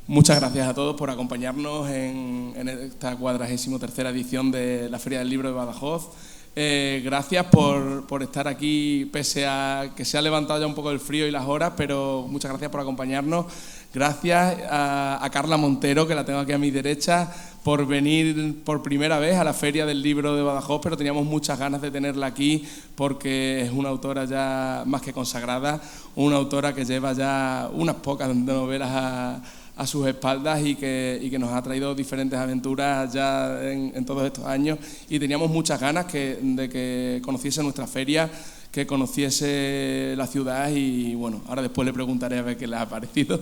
Muchas gracias a todos por acompañarnos en esta 43ª edición de la Feria del Libro de Badajoz. Gracias por estar aquí, pese a que se ha levantado ya un poco el frío y las horas, pero muchas gracias por acompañarnos. Gracias a Carla Montero, que la tengo aquí a mi derecha, por venir por primera vez a la Feria del Libro de Badajoz, pero teníamos muchas ganas de tenerla aquí porque es una autora ya más que consagrada, una autora que lleva ya unas pocas novelas a sus espaldas y que nos ha traído diferentes aventuras ya en todos estos años, y teníamos muchas ganas de que conociese nuestra feria, que conociese la ciudad, y bueno, ahora después le preguntaré a ver qué le ha parecido,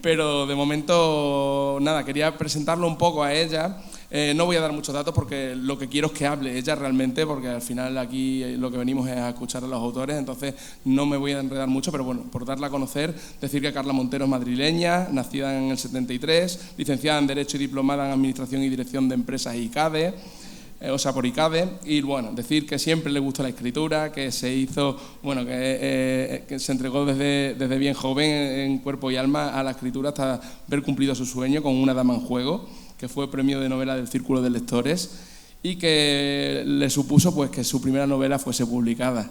pero de momento nada, quería presentarlo un poco a ella. No voy a dar muchos datos porque lo que quiero es que hable ella realmente, porque al final aquí lo que venimos es a escuchar a los autores, entonces no me voy a enredar mucho, pero bueno, por darla a conocer, decir que Carla Montero es madrileña, nacida en el 73, licenciada en Derecho y diplomada en Administración y Dirección de Empresas ICADE, por ICADE, y bueno, decir que siempre le gustó la escritura, que se hizo, bueno, que se entregó desde bien joven en cuerpo y alma a la escritura hasta ver cumplido su sueño con Una dama en juego, que fue premio de novela del Círculo de Lectores y que le supuso pues que su primera novela fuese publicada.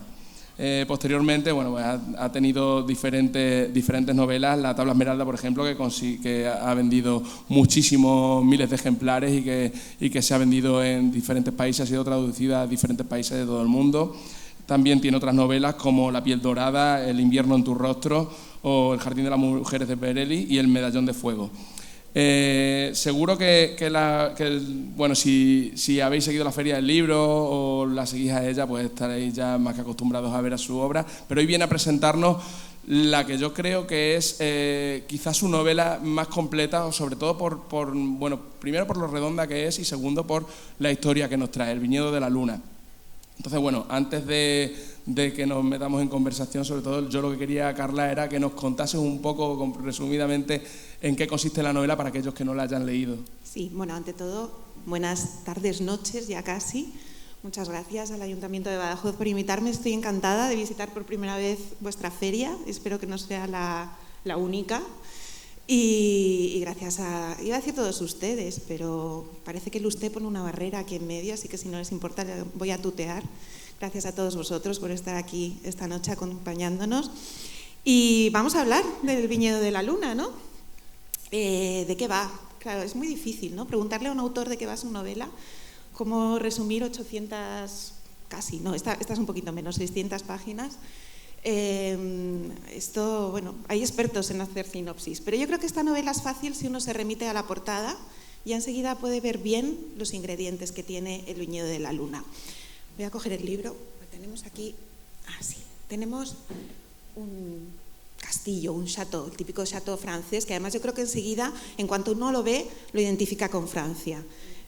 Posteriormente, bueno, pues ha tenido diferentes novelas. La Tabla Esmeralda, por ejemplo, que ha vendido muchísimos miles de ejemplares y que se ha vendido en diferentes países, ha sido traducida a diferentes países de todo el mundo. También tiene otras novelas como La piel dorada, El invierno en tu rostro o El jardín de las mujeres de Perelli y El medallón de fuego. Seguro bueno, si habéis seguido la Feria del Libro o la seguís a ella, pues estaréis ya más que acostumbrados a ver a su obra, pero hoy viene a presentarnos la que yo creo que es quizás su novela más completa, o sobre todo bueno, primero por lo redonda que es y segundo por la historia que nos trae, El viñedo de la luna. Entonces, bueno, antes de que nos metamos en conversación, sobre todo yo lo que quería, Carla, era que nos contases un poco, resumidamente, en qué consiste la novela para aquellos que no la hayan leído. Sí, bueno, ante todo, buenas tardes, noches, ya casi. Muchas gracias al Ayuntamiento de Badajoz por invitarme. Estoy encantada de visitar por primera vez vuestra feria. Espero que no sea la única. Y gracias iba a decir todos ustedes, pero parece que el usted pone una barrera aquí en medio, así que si no les importa voy a tutear. Gracias a todos vosotros por estar aquí esta noche acompañándonos. Y vamos a hablar del viñedo de la luna, ¿no? ¿De qué va? Claro, es muy difícil, ¿no? Preguntarle a un autor de qué va su novela, cómo resumir 800, casi, no, esta es un poquito menos, 600 páginas. Bueno, hay expertos en hacer sinopsis, pero yo creo que esta novela es fácil si uno se remite a la portada y enseguida puede ver bien los ingredientes que tiene El viñedo de la luna. Voy a coger el libro, tenemos aquí, sí, tenemos un castillo, un château, el típico château francés, que además yo creo que enseguida, en cuanto uno lo ve, lo identifica con Francia.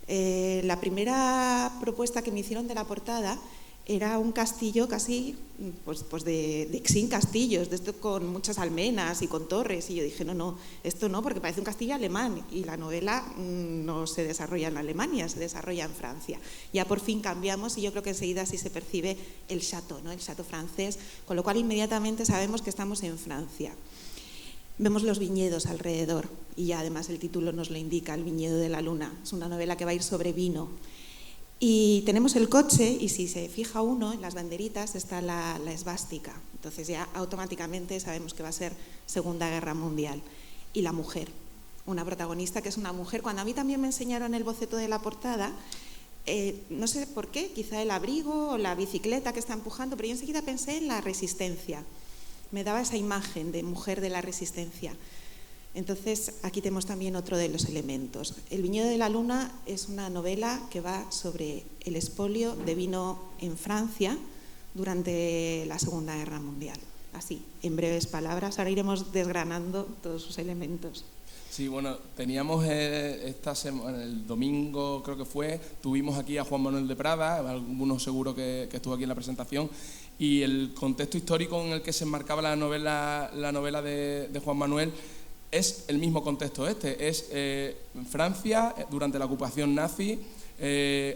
La primera propuesta que me hicieron de la portada era un castillo casi pues de sin castillos, de esto con muchas almenas y con torres, y yo dije, no, esto no, porque parece un castillo alemán, y la novela no se desarrolla en Alemania, se desarrolla en Francia. Ya por fin cambiamos y yo creo que enseguida sí se percibe el château, ¿no? El château francés, con lo cual inmediatamente sabemos que estamos en Francia. Vemos los viñedos alrededor y ya además el título nos lo indica, El viñedo de la luna. Es una novela que va a ir sobre vino. Y tenemos el coche y si se fija uno en las banderitas está la esvástica. Entonces ya automáticamente sabemos que va a ser Segunda Guerra Mundial. Y la mujer, una protagonista que es una mujer. Cuando a mí también me enseñaron el boceto de la portada, no sé por qué, quizá el abrigo o la bicicleta que está empujando, pero yo enseguida pensé en la resistencia. Me daba esa imagen de mujer de la resistencia. Entonces, aquí tenemos también otro de los elementos. El viñedo de la luna es una novela que va sobre el expolio de vino en Francia durante la Segunda Guerra Mundial. Así, en breves palabras, ahora iremos desgranando todos sus elementos. Sí, bueno, teníamos esta semana, el domingo creo que fue, tuvimos aquí a Juan Manuel de Prada, algunos seguro que estuvo aquí en la presentación, y el contexto histórico en el que se enmarcaba la novela de Juan Manuel es el mismo contexto es Francia durante la ocupación nazi,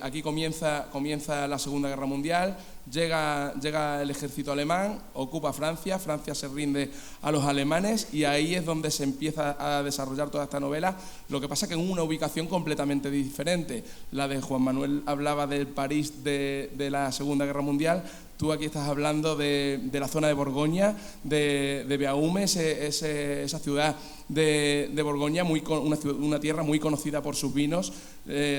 Aquí comienza la Segunda Guerra Mundial, llega el ejército alemán, ocupa Francia, Francia se rinde a los alemanes y ahí es donde se empieza a desarrollar toda esta novela. Lo que pasa que en una ubicación completamente diferente. La de Juan Manuel hablaba del París de la Segunda Guerra Mundial. Tú aquí estás hablando de la zona de Borgoña, de Beaume, esa ciudad de Borgoña, una tierra muy conocida por sus vinos.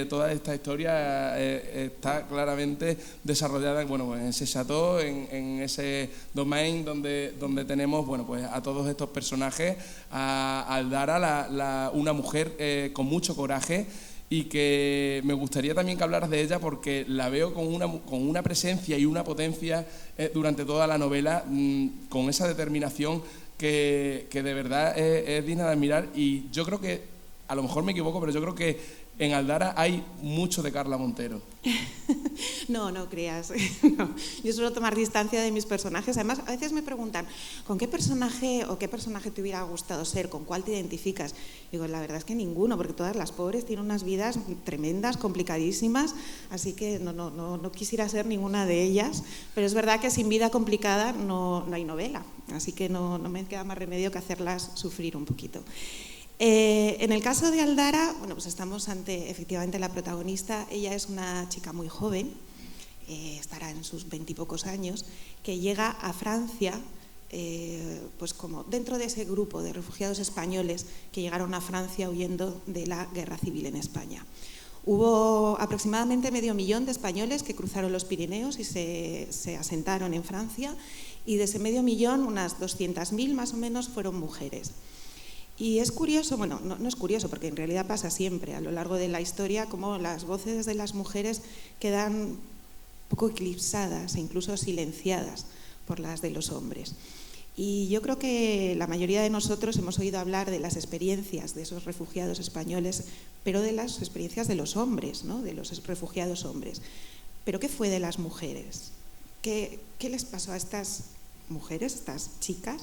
Toda esta historia está claramente desarrollada en ese chateau, en ese domain donde tenemos pues a todos estos personajes, a Aldara, una mujer con mucho coraje, y que me gustaría también que hablaras de ella porque la veo con una presencia y una potencia durante toda la novela, con esa determinación que de verdad es digna de admirar. Y yo creo que, a lo mejor me equivoco, pero yo creo que en Aldara hay mucho de Carla Montero. No creas. No. Yo suelo tomar distancia de mis personajes. Además, a veces me preguntan, ¿con qué personaje o qué personaje te hubiera gustado ser? ¿Con cuál te identificas? Digo, la verdad es que ninguno, porque todas las pobres tienen unas vidas tremendas, complicadísimas, así que no quisiera ser ninguna de ellas. Pero es verdad que sin vida complicada no hay novela, así que no me queda más remedio que hacerlas sufrir un poquito. En el caso de Aldara, pues estamos ante efectivamente la protagonista. Ella es una chica muy joven, estará en sus 20 y pocos años, que llega a Francia, pues como dentro de ese grupo de refugiados españoles que llegaron a Francia huyendo de la guerra civil en España. Hubo aproximadamente 500.000 de españoles que cruzaron los Pirineos y se asentaron en Francia, y de ese 500.000, unas 200.000 más o menos fueron mujeres. Y es curioso, no es curioso porque en realidad pasa siempre a lo largo de la historia, como las voces de las mujeres quedan un poco eclipsadas e incluso silenciadas por las de los hombres. Y yo creo que la mayoría de nosotros hemos oído hablar de las experiencias de esos refugiados españoles, pero de las experiencias de los hombres, ¿no? De los refugiados hombres. ¿Pero qué fue de las mujeres? ¿Qué les pasó a estas mujeres, estas chicas,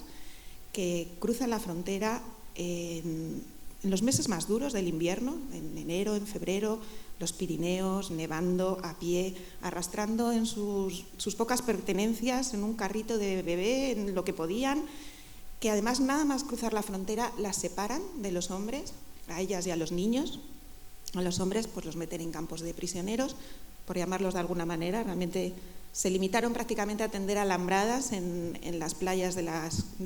que cruzan la frontera en los meses más duros del invierno, en enero, en febrero, los Pirineos, nevando, a pie, arrastrando en sus pocas pertenencias, en un carrito de bebé, en lo que podían, que además nada más cruzar la frontera las separan de los hombres, a ellas y a los niños? A los hombres pues los meten en campos de prisioneros, por llamarlos de alguna manera. Realmente se limitaron prácticamente a tender alambradas en las playas de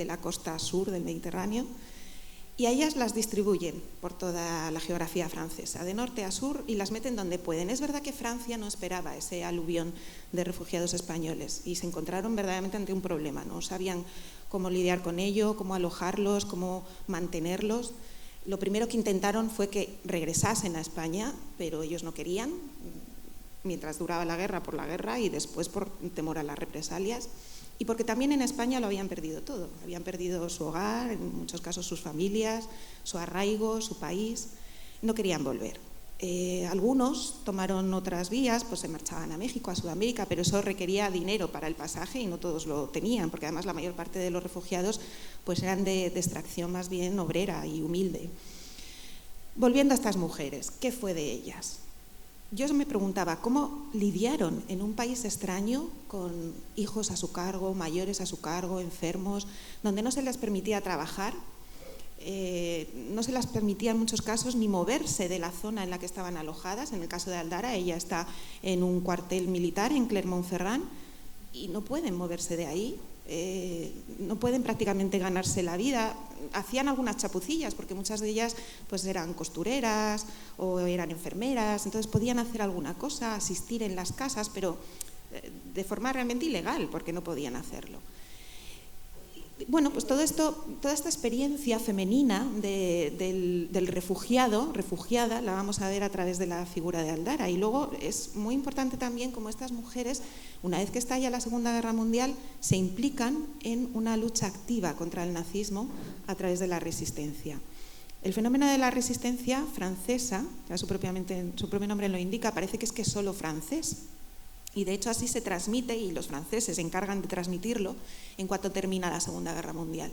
la costa sur del Mediterráneo, y a ellas las distribuyen por toda la geografía francesa, de norte a sur, y las meten donde pueden. Es verdad que Francia no esperaba ese aluvión de refugiados españoles y se encontraron verdaderamente ante un problema. No sabían cómo lidiar con ello, cómo alojarlos, cómo mantenerlos. Lo primero que intentaron fue que regresasen a España, pero ellos no querían, mientras duraba la guerra, por la guerra, y después por temor a las represalias. Y porque también en España lo habían perdido todo. Habían perdido su hogar, en muchos casos sus familias, su arraigo, su país. No querían volver. Algunos tomaron otras vías, pues se marchaban a México, a Sudamérica, pero eso requería dinero para el pasaje y no todos lo tenían, porque además la mayor parte de los refugiados pues eran de extracción más bien obrera y humilde. Volviendo a estas mujeres, ¿qué fue de ellas? Yo me preguntaba cómo lidiaron en un país extraño con hijos a su cargo, mayores a su cargo, enfermos, donde no se les permitía trabajar, no se les permitía en muchos casos ni moverse de la zona en la que estaban alojadas. En el caso de Aldara, ella está en un cuartel militar en Clermont-Ferrand y no pueden moverse de ahí. No pueden prácticamente ganarse la vida. Hacían algunas chapucillas porque muchas de ellas pues eran costureras o eran enfermeras, entonces podían hacer alguna cosa, asistir en las casas, pero de forma realmente ilegal porque no podían hacerlo. Bueno, pues toda esta experiencia femenina del refugiada, la vamos a ver a través de la figura de Aldara. Y luego es muy importante también cómo estas mujeres, una vez que estalla la Segunda Guerra Mundial, se implican en una lucha activa contra el nazismo a través de la resistencia. El fenómeno de la resistencia francesa, ya su propio nombre lo indica, parece que es solo francés. Y de hecho así se transmite, y los franceses se encargan de transmitirlo en cuanto termina la Segunda Guerra Mundial.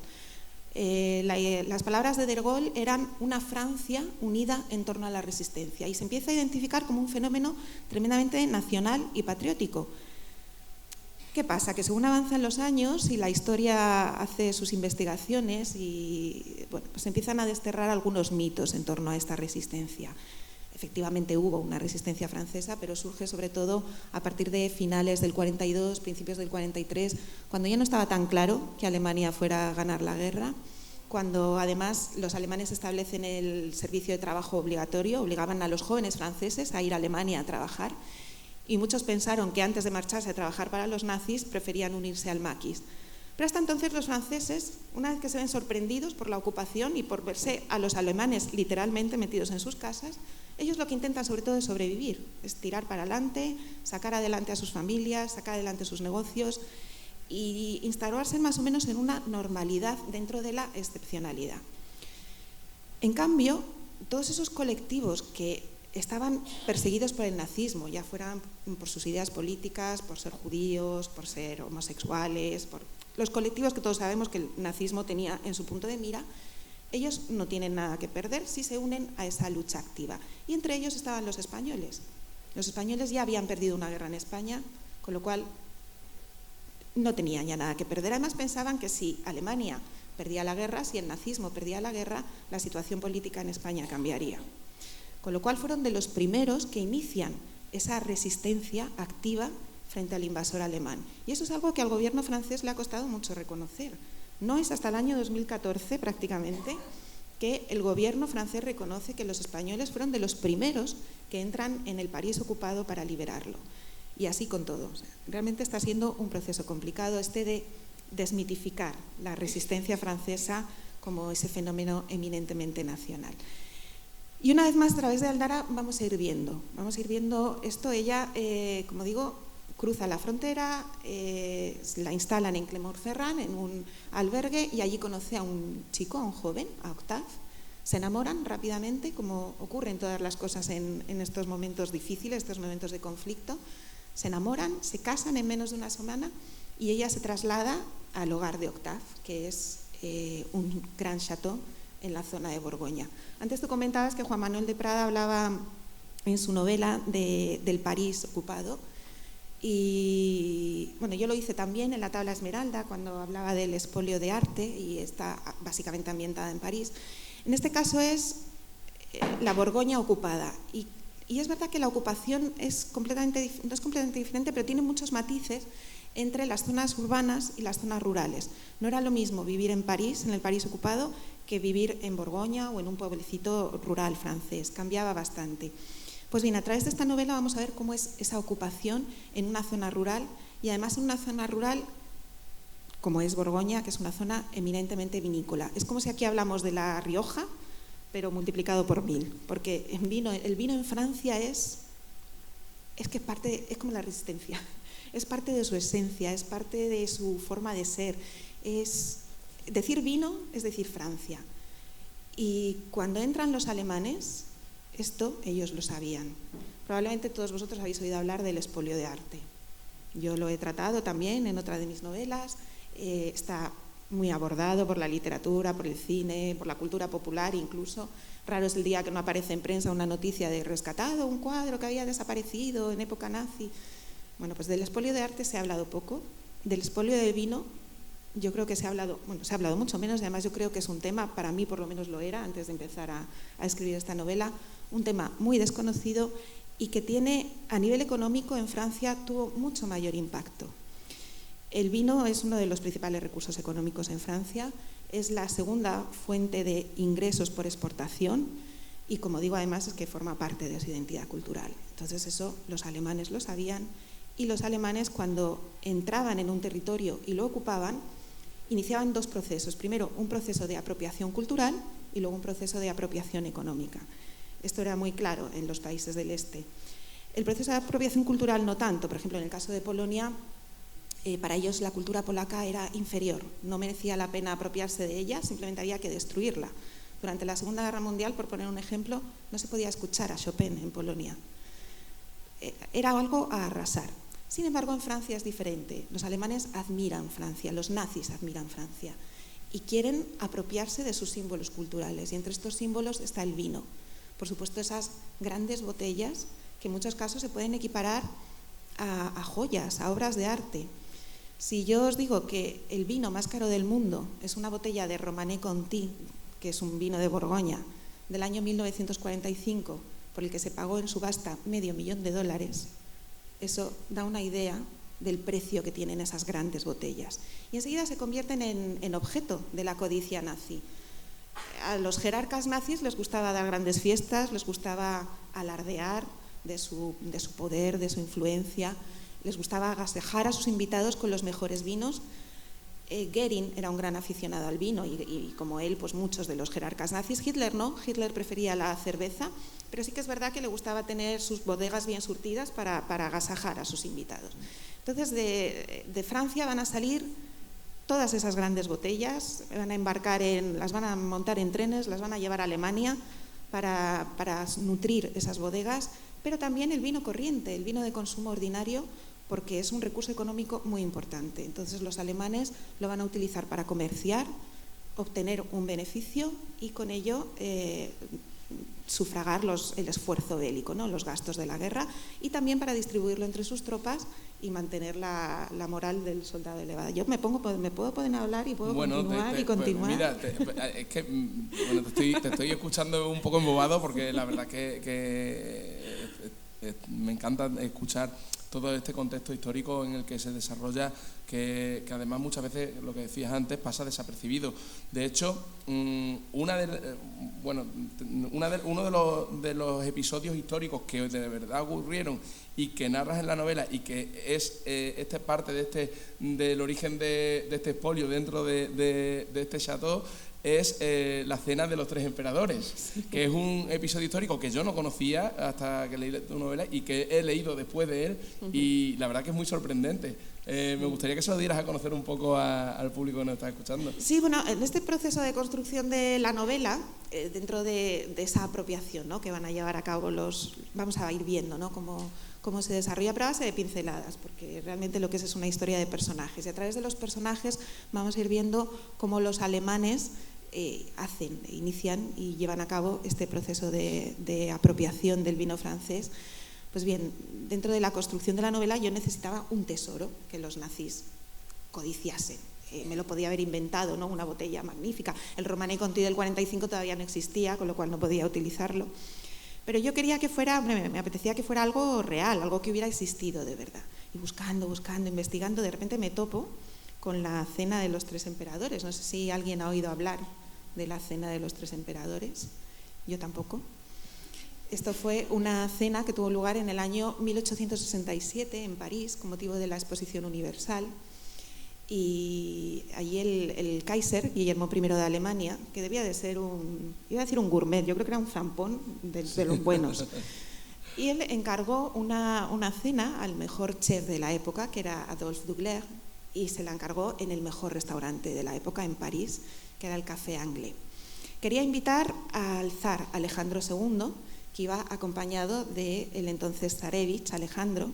Las palabras de De Gaulle eran una Francia unida en torno a la resistencia y se empieza a identificar como un fenómeno tremendamente nacional y patriótico. ¿Qué pasa? Que según avanzan los años y la historia hace sus investigaciones y bueno, pues empiezan a desterrar algunos mitos en torno a esta resistencia. Efectivamente hubo una resistencia francesa, pero surge sobre todo a partir de finales del 42, principios del 43, cuando ya no estaba tan claro que Alemania fuera a ganar la guerra, cuando además los alemanes establecen el servicio de trabajo obligatorio, obligaban a los jóvenes franceses a ir a Alemania a trabajar, y muchos pensaron que antes de marcharse a trabajar para los nazis preferían unirse al maquis. Pero hasta entonces los franceses, una vez que se ven sorprendidos por la ocupación y por verse a los alemanes literalmente metidos en sus casas, ellos lo que intentan sobre todo es sobrevivir, es tirar para adelante, sacar adelante a sus familias, sacar adelante sus negocios y instaurarse más o menos en una normalidad dentro de la excepcionalidad. En cambio, todos esos colectivos que estaban perseguidos por el nazismo, ya fueran por sus ideas políticas, por ser judíos, por ser homosexuales, por los colectivos que todos sabemos que el nazismo tenía en su punto de mira, ellos no tienen nada que perder si se unen a esa lucha activa. Y entre ellos estaban los españoles. Los españoles ya habían perdido una guerra en España, con lo cual no tenían ya nada que perder. Además pensaban que si Alemania perdía la guerra, si el nazismo perdía la guerra, la situación política en España cambiaría. Con lo cual fueron de los primeros que inician esa resistencia activa frente al invasor alemán. Y eso es algo que al gobierno francés le ha costado mucho reconocer. No es hasta el año 2014 prácticamente que el gobierno francés reconoce que los españoles fueron de los primeros que entran en el París ocupado para liberarlo. Y así con todo. O sea, realmente está siendo un proceso complicado de desmitificar la resistencia francesa como ese fenómeno eminentemente nacional. Y una vez más, a través de Aldara, vamos a ir viendo esto. Ella, como digo, cruza la frontera, la instalan en Clermont-Ferrand, en un albergue, y allí conoce a un chico, a un joven, a Octave. Se enamoran rápidamente, como ocurren todas las cosas en estos momentos difíciles, estos momentos de conflicto. Se enamoran, se casan en menos de una semana y ella se traslada al hogar de Octave, que es un gran chateau en la zona de Borgoña. Antes tú comentabas que Juan Manuel de Prada hablaba en su novela del París ocupado. Y bueno, yo lo hice también en La tabla esmeralda cuando hablaba del expolio de arte y está básicamente ambientada en París. En este caso es la Borgoña ocupada y es verdad que la ocupación no es completamente diferente, pero tiene muchos matices entre las zonas urbanas y las zonas rurales. No era lo mismo vivir en París, en el París ocupado, que vivir en Borgoña o en un pueblecito rural francés. Cambiaba bastante. Pues bien, a través de esta novela vamos a ver cómo es esa ocupación en una zona rural y además en una zona rural como es Borgoña, que es una zona eminentemente vinícola. Es como si aquí hablamos de La Rioja, pero multiplicado por 1000, porque el vino en Francia es como la resistencia, es parte de su esencia, es parte de su forma de ser. Decir vino es decir Francia. Y cuando entran los alemanes, esto ellos lo sabían. Probablemente todos vosotros habéis oído hablar del expolio de arte. Yo lo he tratado también en otra de mis novelas. Está muy abordado por la literatura, por el cine, por la cultura popular incluso. Raro es el día que no aparece en prensa una noticia de rescatado un cuadro que había desaparecido en época nazi. Bueno, pues del expolio de arte se ha hablado poco. Del expolio del vino yo creo que se ha hablado mucho menos, y además yo creo que es un tema, para mí por lo menos lo era antes de empezar a escribir esta novela, un tema muy desconocido y que tiene, a nivel económico, en Francia tuvo mucho mayor impacto. El vino es uno de los principales recursos económicos en Francia, es la segunda fuente de ingresos por exportación y, como digo, además es que forma parte de su identidad cultural. Entonces eso los alemanes lo sabían y los alemanes, cuando entraban en un territorio y lo ocupaban, iniciaban dos procesos. Primero, un proceso de apropiación cultural y luego un proceso de apropiación económica. Esto era muy claro en los países del este. El proceso de apropiación cultural no tanto. Por ejemplo, en el caso de Polonia, para ellos la cultura polaca era inferior. No merecía la pena apropiarse de ella, simplemente había que destruirla. Durante la Segunda Guerra Mundial, por poner un ejemplo, no se podía escuchar a Chopin en Polonia. Era algo a arrasar. Sin embargo, en Francia es diferente. Los alemanes admiran Francia, los nazis admiran Francia. y quieren apropiarse de sus símbolos culturales. Y entre estos símbolos está el vino. Por supuesto, esas grandes botellas que en muchos casos se pueden equiparar a joyas, a obras de arte. Si yo os digo que el vino más caro del mundo es una botella de Romanée Conti, que es un vino de Borgoña, del año 1945, por el que se pagó en subasta $500,000, eso da una idea del precio que tienen esas grandes botellas. Y enseguida se convierten en objeto de la codicia nazi. A los jerarcas nazis les gustaba dar grandes fiestas, les gustaba alardear de su poder, de su influencia, les gustaba agasajar a sus invitados con los mejores vinos. Goering era un gran aficionado al vino y como él, pues muchos de los jerarcas nazis. Hitler no, Hitler prefería la cerveza, pero sí que es verdad que le gustaba tener sus bodegas bien surtidas para agasajar a sus invitados. Entonces de Francia van a salir todas esas grandes botellas, las van a montar en trenes, las van a llevar a Alemania para nutrir esas bodegas, pero también el vino corriente, el vino de consumo ordinario, porque es un recurso económico muy importante. Entonces los alemanes lo van a utilizar para comerciar, obtener un beneficio y con ello sufragar el esfuerzo bélico, ¿no? Los gastos de la guerra, y también para distribuirlo entre sus tropas y mantener la moral del soldado elevada. Yo me puedo poner a hablar y puedo continuar. Pues mira, es que te estoy escuchando un poco embobado, porque la verdad que me encanta escuchar todo este contexto histórico en el que se desarrolla, que además muchas veces, lo que decías antes, pasa desapercibido. De hecho, uno de los episodios históricos que de verdad ocurrieron y que narras en la novela, y que es esta parte del origen de este expolio dentro de este chateau, es la cena de los tres emperadores, que es un episodio histórico que yo no conocía hasta que leí tu novela y que he leído después de él, y la verdad que es muy sorprendente. Me gustaría que se lo dieras a conocer un poco al público que nos está escuchando. Sí, bueno, en este proceso de construcción de la novela, dentro de esa apropiación, ¿no?, que van a llevar a cabo vamos a ir viendo, ¿no?, cómo se desarrolla, pero a base de pinceladas, porque realmente lo que es una historia de personajes, y a través de los personajes vamos a ir viendo cómo los alemanes inician y llevan a cabo este proceso de apropiación del vino francés. Pues bien, dentro de la construcción de la novela yo necesitaba un tesoro que los nazis codiciasen. Me lo podía haber inventado, ¿no?, una botella magnífica. El Romanée Conti del 45 todavía no existía, con lo cual no podía utilizarlo. Pero yo quería que fuera, me apetecía que fuera algo real, algo que hubiera existido de verdad. Y buscando, investigando, de repente me topo con la cena de los tres emperadores. No sé si alguien ha oído hablar de la cena de los tres emperadores. Yo tampoco. Esto fue una cena que tuvo lugar en el año 1867 en París, con motivo de la Exposición Universal. Y allí el Kaiser, Guillermo I de Alemania, que debía de ser iba a decir un gourmet, yo creo que era un zampón de los buenos. Y él encargó una cena al mejor chef de la época, que era Adolphe Dugler, y se la encargó en el mejor restaurante de la época en París, que era el Café Anglais. Quería invitar al zar Alejandro II, que iba acompañado del entonces zarevich Alejandro.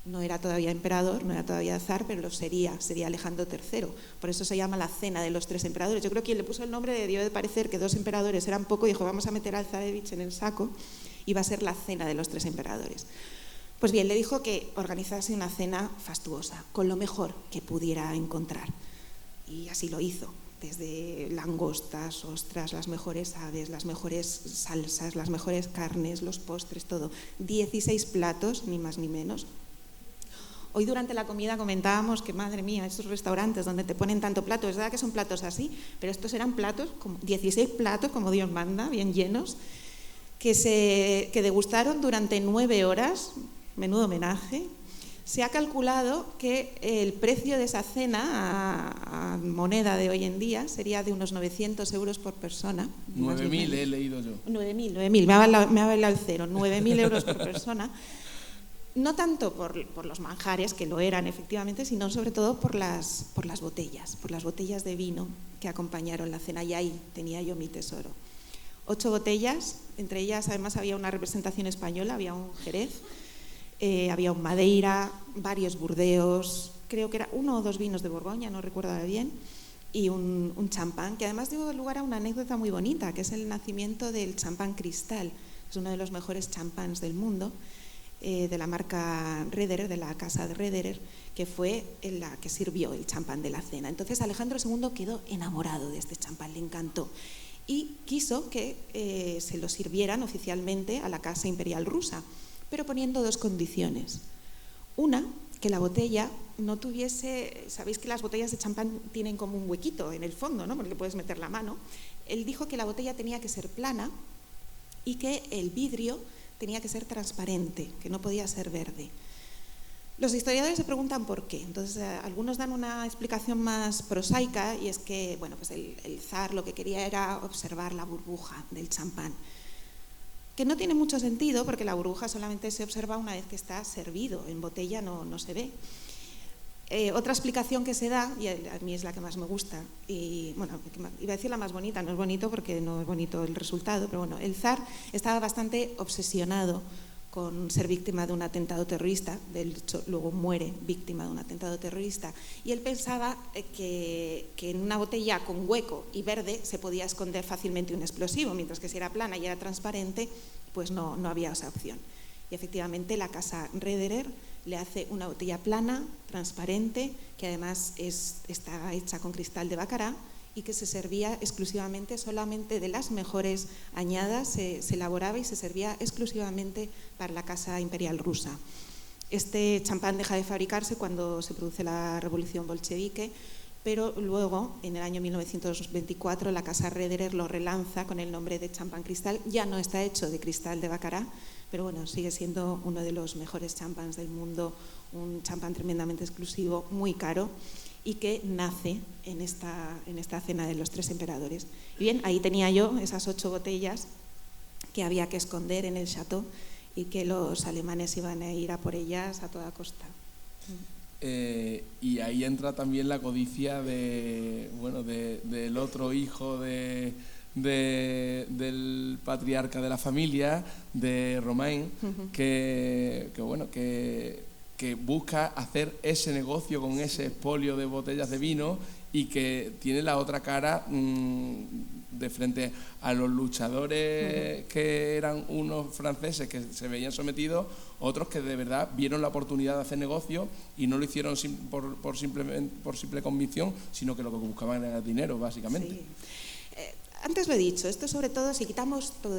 No era todavía emperador, no era todavía zar, pero lo sería Alejandro III. Por eso se llama la cena de los tres emperadores. Yo creo que quien le puso el nombre debió de parecer que dos emperadores eran poco y dijo, vamos a meter al zarevich en el saco, y va a ser la cena de los tres emperadores. Pues bien, le dijo que organizase una cena fastuosa, con lo mejor que pudiera encontrar. Y así lo hizo. Desde langostas, ostras, las mejores aves, las mejores salsas, las mejores carnes, los postres, todo. 16 platos, ni más ni menos. Hoy durante la comida comentábamos que, madre mía, estos restaurantes donde te ponen tanto plato, es verdad que son platos así, pero estos eran platos, 16 platos, como Dios manda, bien llenos, que degustaron durante 9 horas, menudo homenaje. Se ha calculado que el precio de esa cena a moneda de hoy en día sería de unos 900 euros por persona. 9.000 he leído yo. 9.000, me ha bailado el cero, 9.000 euros por persona. No tanto por los manjares, que lo eran efectivamente, sino sobre todo por las botellas de vino que acompañaron la cena, y ahí tenía yo mi tesoro. 8 botellas, entre ellas además había una representación española, había un Jerez, había un Madeira, varios Burdeos, creo que era 1 o 2 vinos de Borgoña, no recuerdo ahora bien, y un champán, que además dio lugar a una anécdota muy bonita, que es el nacimiento del champán Cristal. Es uno de los mejores champáns del mundo, de la marca Roederer, de la casa de Roederer, que fue la que sirvió el champán de la cena. Entonces Alejandro II quedó enamorado de este champán, le encantó, y quiso que se lo sirvieran oficialmente a la Casa Imperial Rusa, pero poniendo dos condiciones. Una, que la botella no tuviese, sabéis que las botellas de champán tienen como un huequito en el fondo, ¿no? Porque puedes meter la mano. Él dijo que la botella tenía que ser plana y que el vidrio tenía que ser transparente, que no podía ser verde. Los historiadores se preguntan por qué. Entonces, algunos dan una explicación más prosaica, y es que bueno, pues el zar lo que quería era observar la burbuja del champán, que no tiene mucho sentido porque la burbuja solamente se observa una vez que está servido, en botella no se ve. Otra explicación que se da, y a mí es la que más me gusta, y bueno, iba a decir la más bonita, no es bonito porque no es bonito el resultado, pero bueno, el zar estaba bastante obsesionado con ser víctima de un atentado terrorista, de hecho luego muere víctima de un atentado terrorista, y él pensaba que en una botella con hueco y verde se podía esconder fácilmente un explosivo, mientras que si era plana y era transparente, pues no había esa opción. Y efectivamente la casa Roederer le hace una botella plana, transparente, que además está hecha con cristal de Baccarat y que se servía exclusivamente, solamente de las mejores añadas, se elaboraba y se servía exclusivamente para la Casa Imperial Rusa. Este champán deja de fabricarse cuando se produce la revolución bolchevique, pero luego, en el año 1924, la Casa Roederer lo relanza con el nombre de champán Cristal. Ya no está hecho de cristal de Baccarat, pero bueno, sigue siendo uno de los mejores champáns del mundo, un champán tremendamente exclusivo, muy caro, y que nace en esta cena de los tres emperadores. Y bien, ahí tenía yo esas 8 botellas que había que esconder en el chateau y que los alemanes iban a ir a por ellas a toda costa. Y ahí entra también la codicia del otro hijo del patriarca de la familia, de Romain, que busca hacer ese negocio con ese expolio de botellas de vino y que tiene la otra cara de frente a los luchadores que eran unos franceses que se veían sometidos, otros que de verdad vieron la oportunidad de hacer negocio y no lo hicieron por simple convicción, sino que lo que buscaban era dinero, básicamente. Sí. Antes lo he dicho, esto sobre todo si quitamos todo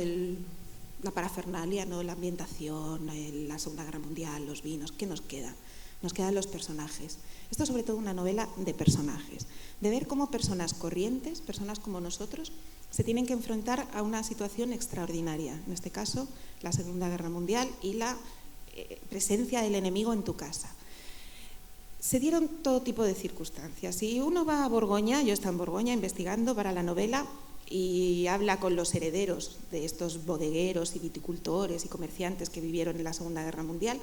la parafernalia, ¿no? La ambientación, la Segunda Guerra Mundial, los vinos, ¿qué nos queda? Nos quedan los personajes. Esto es sobre todo una novela de personajes, de ver cómo personas corrientes, personas como nosotros, se tienen que enfrentar a una situación extraordinaria, en este caso la Segunda Guerra Mundial y la presencia del enemigo en tu casa. Se dieron todo tipo de circunstancias. Si uno va a Borgoña, yo estaba en Borgoña investigando para la novela, y habla con los herederos de estos bodegueros y viticultores y comerciantes que vivieron en la Segunda Guerra Mundial,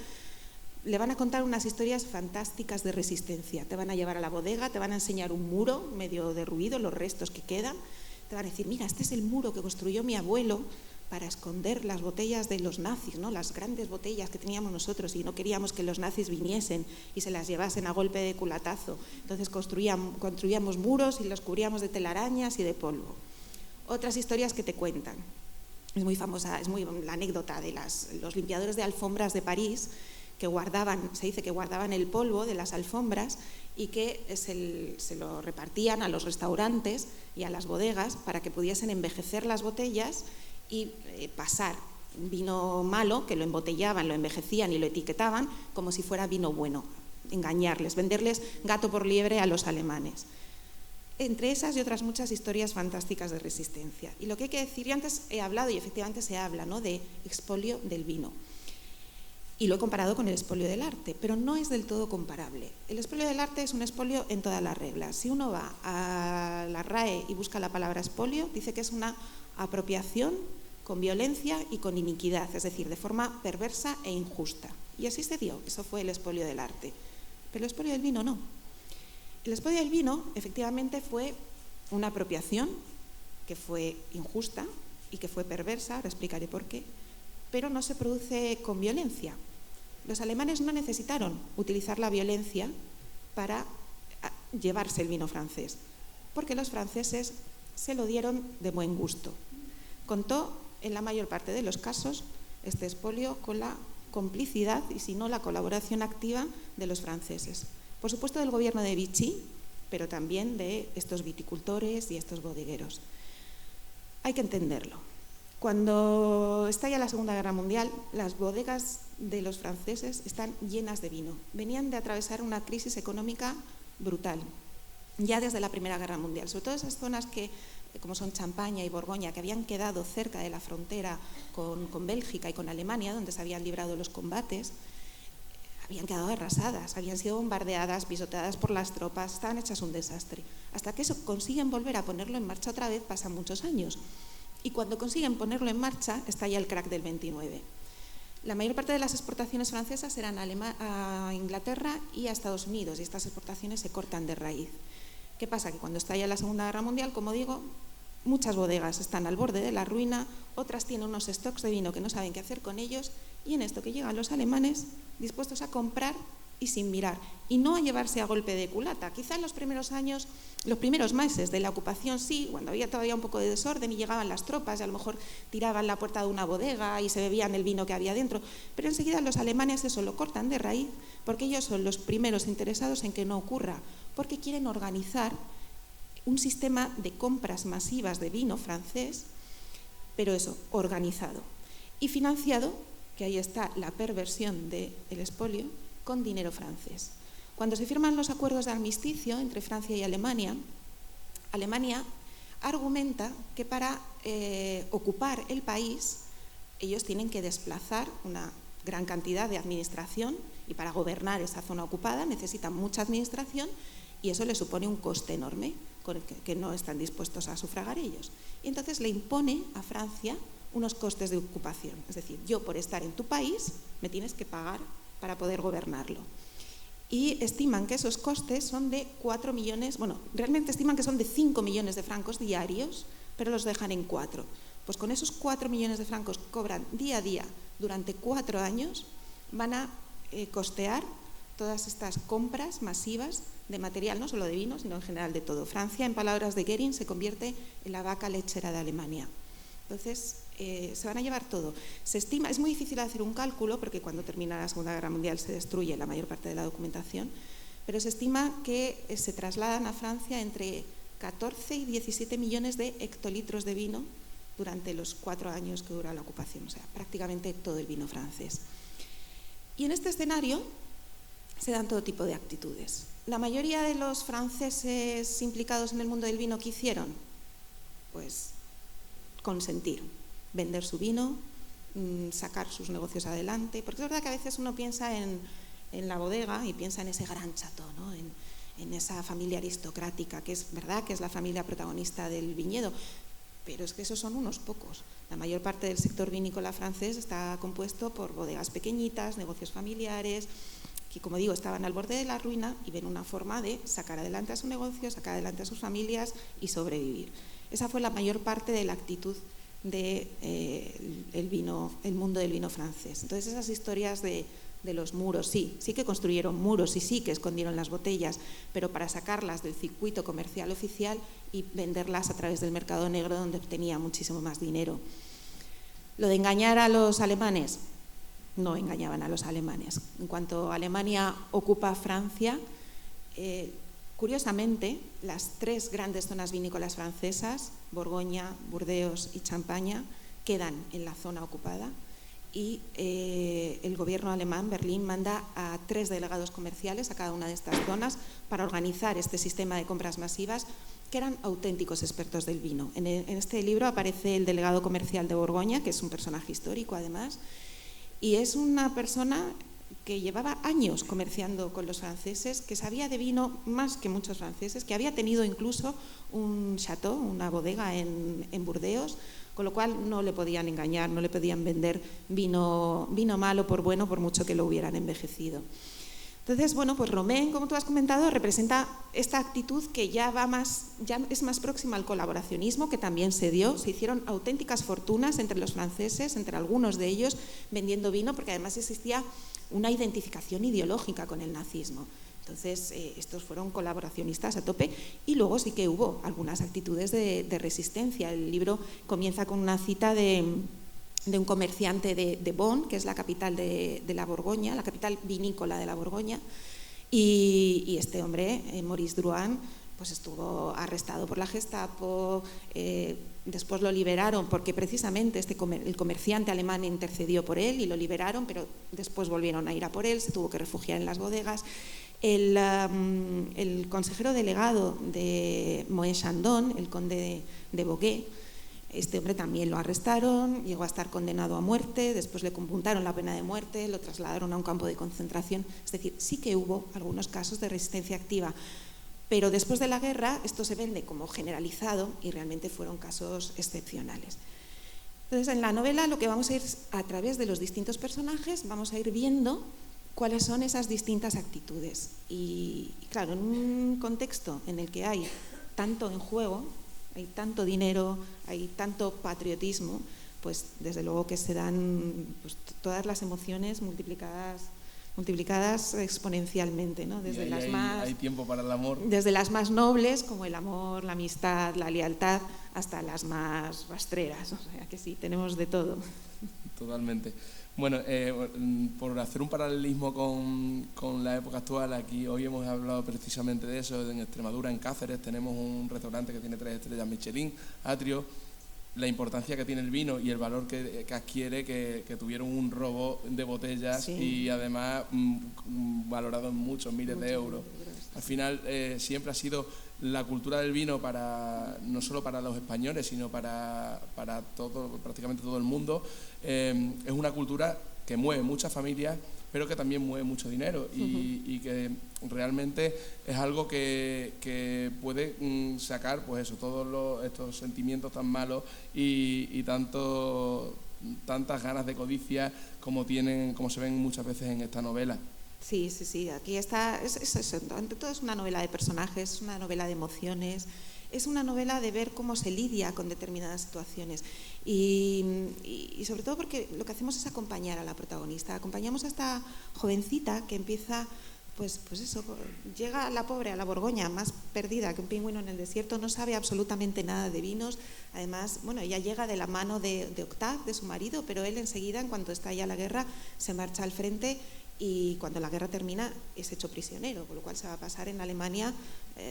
le van a contar unas historias fantásticas de resistencia. Te van a llevar a la bodega, te van a enseñar un muro medio derruido, los restos que quedan, te van a decir, mira, este es el muro que construyó mi abuelo para esconder las botellas de los nazis, ¿no? Las grandes botellas que teníamos nosotros y no queríamos que los nazis viniesen y se las llevasen a golpe de culatazo. Entonces construíamos muros y los cubríamos de telarañas y de polvo. Otras historias que te cuentan. Es muy famosa, es muy la anécdota de los limpiadores de alfombras de París que se dice que guardaban el polvo de las alfombras y que se lo repartían a los restaurantes y a las bodegas para que pudiesen envejecer las botellas y pasar vino malo, que lo embotellaban, lo envejecían y lo etiquetaban como si fuera vino bueno, engañarles, venderles gato por liebre a los alemanes. Entre esas y otras muchas historias fantásticas de resistencia. Y lo que hay que decir, y antes he hablado, y efectivamente se habla, ¿no?, de expolio del vino. Y lo he comparado con el expolio del arte, pero no es del todo comparable. El expolio del arte es un expolio en todas las reglas. Si uno va a la RAE y busca la palabra expolio, dice que es una apropiación con violencia y con iniquidad, es decir, de forma perversa e injusta. Y así se dio, eso fue el expolio del arte. Pero el expolio del vino no. El expolio del vino, efectivamente, fue una apropiación que fue injusta y que fue perversa, ahora explicaré por qué, pero no se produce con violencia. Los alemanes no necesitaron utilizar la violencia para llevarse el vino francés. porque los franceses se lo dieron de buen gusto. Contó, en la mayor parte de los casos, este expolio con la complicidad y si no la colaboración activa de los franceses. Por supuesto del gobierno de Vichy, pero también de estos viticultores y estos bodegueros. Hay que entenderlo. Cuando estalla la Segunda Guerra Mundial, las bodegas de los franceses están llenas de vino. Venían de atravesar una crisis económica brutal, ya desde la Primera Guerra Mundial. Sobre todo esas zonas que, como son Champaña y Borgoña, que habían quedado cerca de la frontera con Bélgica y con Alemania, donde se habían librado los combates, habían quedado arrasadas, habían sido bombardeadas, pisoteadas por las tropas, estaban hechas un desastre. Hasta que eso consiguen volver a ponerlo en marcha otra vez, pasan muchos años. Y cuando consiguen ponerlo en marcha, estalla el crack del 29. La mayor parte de las exportaciones francesas eran a Inglaterra y a Estados Unidos, y estas exportaciones se cortan de raíz. ¿Qué pasa? Que cuando estalla la Segunda Guerra Mundial, como digo, muchas bodegas están al borde de la ruina, otras tienen unos stocks de vino que no saben qué hacer con ellos, y en esto que llegan los alemanes dispuestos a comprar y sin mirar, y no a llevarse a golpe de culata. Quizá en los primeros años, los primeros meses de la ocupación sí, cuando había todavía un poco de desorden y llegaban las tropas y a lo mejor tiraban la puerta de una bodega y se bebían el vino que había dentro, pero enseguida los alemanes eso lo cortan de raíz porque ellos son los primeros interesados en que no ocurra, porque quieren organizar un sistema de compras masivas de vino francés, pero eso, organizado y financiado, que ahí está la perversión del expolio, con dinero francés. Cuando se firman los acuerdos de armisticio entre Francia y Alemania, Alemania argumenta que para ocupar el país ellos tienen que desplazar una gran cantidad de administración y para gobernar esa zona ocupada necesitan mucha administración y eso les supone un coste enorme con el que no están dispuestos a sufragar ellos. Y entonces le impone a Francia unos costes de ocupación. Es decir, yo por estar en tu país me tienes que pagar para poder gobernarlo. Y estiman que esos costes son de 4 millones, bueno, realmente estiman que son de 5 millones de francos diarios, pero los dejan en 4. Pues con esos 4 millones de francos que cobran día a día durante 4 años, van a costear todas estas compras masivas de material, no solo de vino, sino en general de todo. Francia, en palabras de Goering, se convierte en la vaca lechera de Alemania. Entonces, se van a llevar todo. Se estima, es muy difícil hacer un cálculo porque cuando termina la Segunda Guerra Mundial se destruye la mayor parte de la documentación, pero se estima que se trasladan a Francia entre 14 y 17 millones de hectolitros de vino durante los 4 años que dura la ocupación, o sea, prácticamente todo el vino francés. Y en este escenario se dan todo tipo de actitudes. La mayoría de los franceses implicados en el mundo del vino, ¿qué hicieron? Pues consentir, vender su vino, sacar sus negocios adelante, porque es verdad que a veces uno piensa en la bodega y piensa en ese gran chateau, ¿no? en esa familia aristocrática, que es verdad que es la familia protagonista del viñedo, pero es que esos son unos pocos. La mayor parte del sector vinícola francés está compuesto por bodegas pequeñitas, negocios familiares, que como digo estaban al borde de la ruina y ven una forma de sacar adelante a su negocio, sacar adelante a sus familias y sobrevivir. Esa fue la mayor parte de la actitud del el mundo del vino francés. Entonces esas historias de los muros, sí que construyeron muros y sí que escondieron las botellas, pero para sacarlas del circuito comercial oficial y venderlas a través del mercado negro donde obtenía muchísimo más dinero. Lo de engañar a los alemanes, no engañaban a los alemanes. En cuanto Alemania ocupa Francia, curiosamente, las 3 grandes zonas vinícolas francesas, Borgoña, Burdeos y Champaña, quedan en la zona ocupada y el gobierno alemán, Berlín, manda a 3 delegados comerciales a cada una de estas zonas para organizar este sistema de compras masivas que eran auténticos expertos del vino. En este libro aparece el delegado comercial de Borgoña, que es un personaje histórico además, y es una persona que llevaba años comerciando con los franceses, que sabía de vino más que muchos franceses, que había tenido incluso un chateau, una bodega en Burdeos, con lo cual no le podían engañar, no le podían vender vino malo por bueno, por mucho que lo hubieran envejecido. Entonces, bueno, pues Romain, como tú has comentado, representa esta actitud que ya es más próxima al colaboracionismo, que también se dio. Se hicieron auténticas fortunas entre los franceses, entre algunos de ellos, vendiendo vino, porque además existía una identificación ideológica con el nazismo. Entonces, estos fueron colaboracionistas a tope y luego sí que hubo algunas actitudes de resistencia. El libro comienza con una cita de un comerciante de Bonn, que es la capital de la Borgoña, la capital vinícola de la Borgoña, y este hombre, Maurice Drouin, pues estuvo arrestado por la Gestapo, después lo liberaron porque precisamente el comerciante alemán intercedió por él y lo liberaron, pero después volvieron a ir a por él, se tuvo que refugiar en las bodegas. El consejero delegado de Moët-Chandon, el conde de Bogué, este hombre también lo arrestaron, llegó a estar condenado a muerte, después le computaron la pena de muerte, lo trasladaron a un campo de concentración. Es decir, sí que hubo algunos casos de resistencia activa, pero después de la guerra esto se vende como generalizado y realmente fueron casos excepcionales. Entonces, en la novela lo que vamos a ir a través de los distintos personajes, vamos a ir viendo cuáles son esas distintas actitudes. Y claro, en un contexto en el que hay tanto en juego, hay tanto dinero, hay tanto patriotismo, pues desde luego que se dan pues, todas las emociones multiplicadas exponencialmente, ¿no? Desde hay tiempo para el amor. Desde las más nobles, como el amor, la amistad, la lealtad, hasta las más rastreras. O sea que sí, tenemos de todo. Totalmente. Bueno, por hacer un paralelismo con la época actual, aquí hoy hemos hablado precisamente de eso. En Extremadura, en Cáceres, tenemos un restaurante que tiene 3 estrellas Michelin, Atrio. La importancia que tiene el vino y el valor que adquiere, que tuvieron un robo de botellas, sí, y además valorado en muchos miles de euros. Al final siempre ha sido la cultura del vino no solo para los españoles, sino para prácticamente todo el mundo. Es una cultura que mueve muchas familias, pero que también mueve mucho dinero y que realmente es algo que puede sacar pues eso, todos estos sentimientos tan malos y tantas ganas de codicia como se ven muchas veces en esta novela. Sí, aquí está, ante todo es una novela de personajes, es una novela de emociones, es una novela de ver cómo se lidia con determinadas situaciones y sobre todo porque lo que hacemos es acompañar a la protagonista. Acompañamos a esta jovencita que empieza, pues eso, llega la pobre a la Borgoña más perdida que un pingüino en el desierto, no sabe absolutamente nada de vinos. Además, bueno, ella llega de la mano de Octave, de su marido, pero él enseguida, en cuanto estalla la guerra, se marcha al frente y cuando la guerra termina es hecho prisionero, con lo cual se va a pasar en Alemania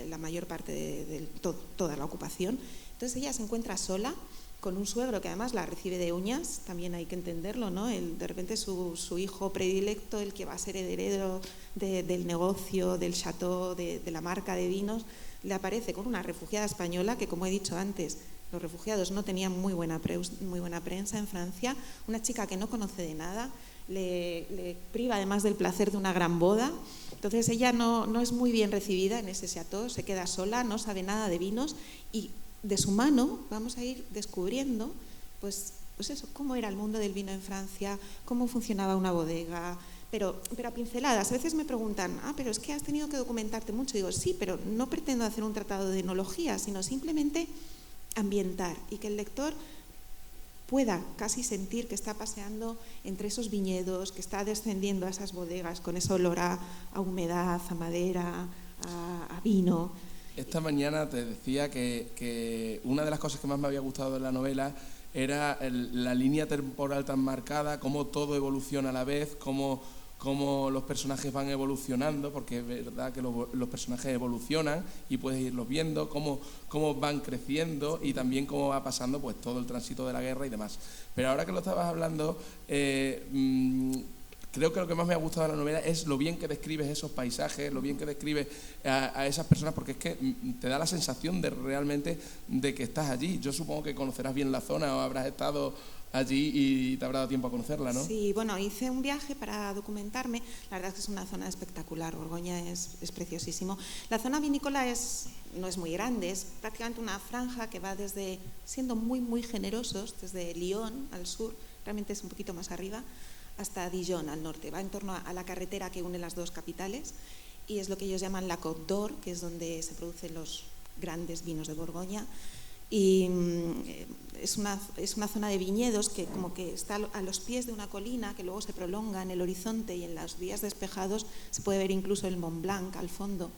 la mayor parte de toda la ocupación. Entonces ella se encuentra sola, con un suegro que además la recibe de uñas, también hay que entenderlo, ¿no? De repente su hijo predilecto, el que va a ser heredero del negocio, del chateau, de la marca de vinos, le aparece con una refugiada española que, como he dicho antes, los refugiados no tenían muy buena prensa en Francia, una chica que no conoce de nada, le priva además del placer de una gran boda. Entonces ella no es muy bien recibida en ese chateau, se queda sola, no sabe nada de vinos y de su mano vamos a ir descubriendo pues eso, cómo era el mundo del vino en Francia, cómo funcionaba una bodega, pero a pinceladas. A veces me preguntan, pero es que has tenido que documentarte mucho. Digo, sí, pero no pretendo hacer un tratado de enología, sino simplemente ambientar y que el lector pueda casi sentir que está paseando entre esos viñedos, que está descendiendo a esas bodegas con ese olor a humedad, a madera, a vino. Esta mañana te decía que una de las cosas que más me había gustado de la novela era la línea temporal tan marcada, cómo todo evoluciona a la vez, cómo los personajes van evolucionando, porque es verdad que los personajes evolucionan y puedes irlos viendo, cómo van creciendo y también cómo va pasando pues todo el tránsito de la guerra y demás. Pero ahora que lo estabas hablando, creo que lo que más me ha gustado de la novela es lo bien que describes esos paisajes, lo bien que describes a esas personas, porque es que te da la sensación de realmente de que estás allí. Yo supongo que conocerás bien la zona o habrás estado allí y te habrá dado tiempo a conocerla, ¿no? Sí, bueno, hice un viaje para documentarme. La verdad es que es una zona espectacular. Borgoña es preciosísimo. La zona vinícola no es muy grande, es prácticamente una franja que va desde, siendo muy, muy generosos, desde Lyon al sur, realmente es un poquito más arriba, hasta Dijon al norte. Va en torno a la carretera que une las dos capitales y es lo que ellos llaman la Côte d'Or, que es donde se producen los grandes vinos de Borgoña. y es una zona de viñedos que como que está a los pies de una colina que luego se prolonga en el horizonte, y en los días despejados se puede ver incluso el Mont Blanc al fondo.